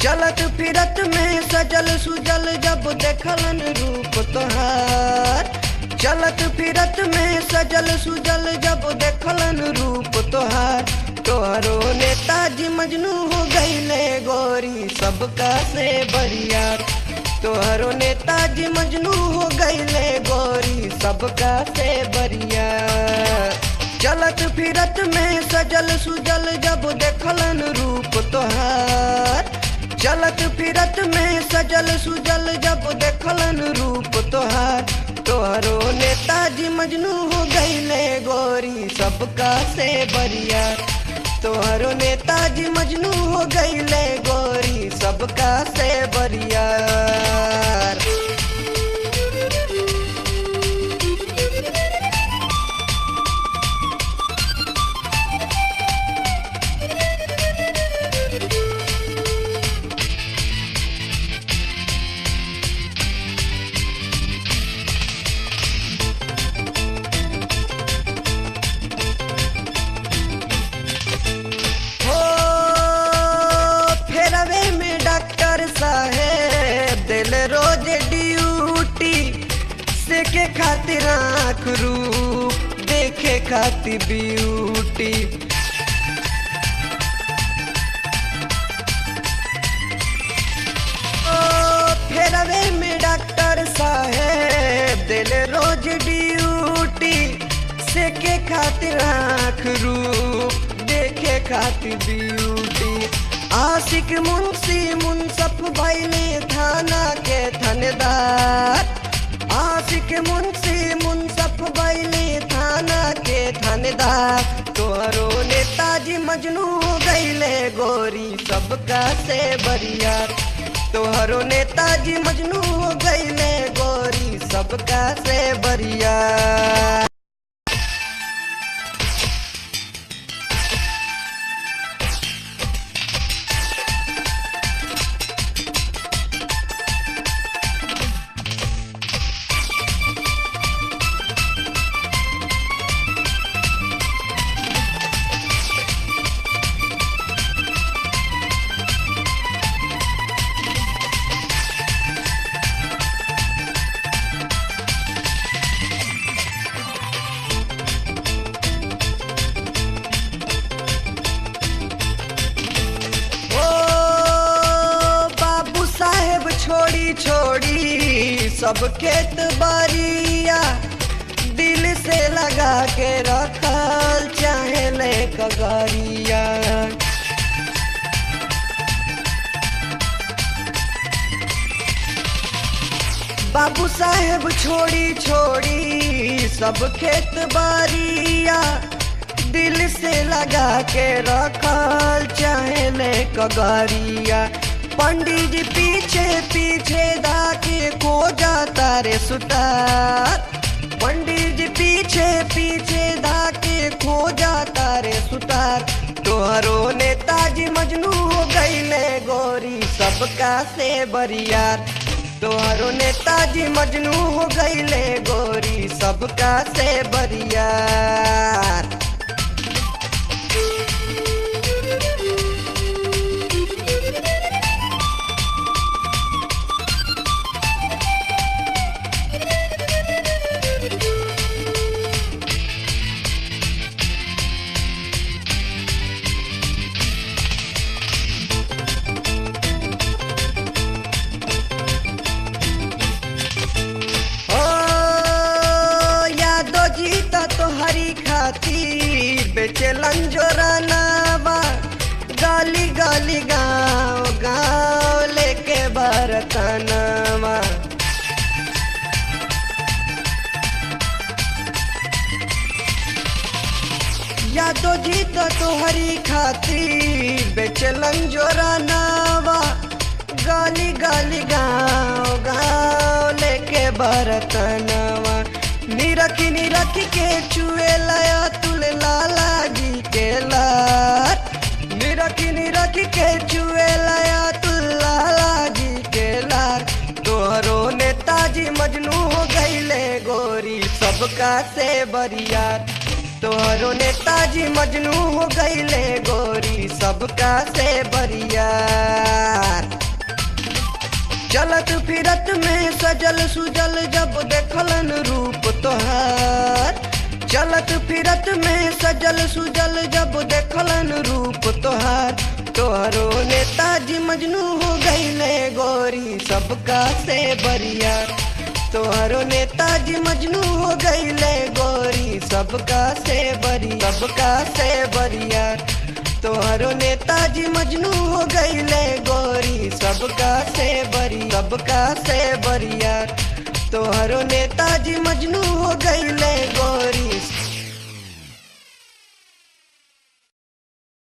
चलत फिरत में सजल सुजल जब देखलन रूप तोहार। चलत फिरत में सजल सुजल जब देखलन रूप तोहार। तोहरो नेताजी मजनू हो गईले गोरी सबका से बरियार। तोहरो नेताजी मजनू हो गईले गोरी सबका से बरियार। चलत फिरत में सजल सुजल जब देखलन रूप तोहार। चलत फिरत में सजल सुजल जब देखलन रूप तोहार। तोहरो नेताजी मजनू हो गईले गोरी सबका से बरियार। तोहरो नेताजी मजनू हो गईले गोरी सबका से बरियार। रोज ड्यूटी सेके खातिर आँख रूप देखे खातिर ब्यूटी। फेरवे में डॉक्टर साहेब दिल रोज ड्यूटी सेके खातिर आँख रूप देखे खातिर ब्यूटी। आशिक मुंशी मुंसफ भइले थाना के थानेदार। आशिक मुंशी मुंसफ भइले थाना के थानेदार। तोहरो नेताजी मजनू हो गईले गोरी सबका से बरियार। तोहरो नेताजी मजनू हो गईले गोरी सबका से बरियार। छोड़ी छोड़ी सब खेत बारिया दिल से लगा के रखल चाहे ले कगरिया। बाबू साहेब छोड़ी छोड़ी सब खेत बारिया दिल से लगा के रखल चाहे ले कगरिया। पंडित जी पीछे पीछे धाके खो जाता रे सुतार। पंडित जी पीछे पीछे धाके खो जाता रे सुतार। तोहरो नेताजी मजनू हो गईले गोरी सबका से बरियार। तोहरो नेताजी मजनू हो गईले गोरी सबका से बरियार। तो हरी खाती बेचलन जोरानावा गाली गाली गाँव गाँव लेके बरतनावा। यादो जी तो हरी खाती बेचलन जोरानावा गाली गाली गाँव गाँव लेके बरतनावा। निरखी निरखी के चुए लाया तुल लाला जी के लार। निरखी निरखी के चुए लाया तुल लाला जी के लार। तोहरो नेताजी मजनू हो गईले गोरी सबका से बरियार। तोहरो नेताजी मजनू हो गईले गोरी सबका से बरियार। चलत फिरत में सजल सुजल जब देखलन रूप तोहार। चलत फिरत में सजल सुजल जब देखलन रूप तोहार। तोहरो नेताजी मजनू हो गईले गोरी सबका से बरियार। तोहरो नेताजी मजनू हो गईले गोरी सबका से बरियार। तोहरो नेताजी मजनू हो गईले गोरी सबका से बरियार। तोहरो नेताजी मजनू हो गईले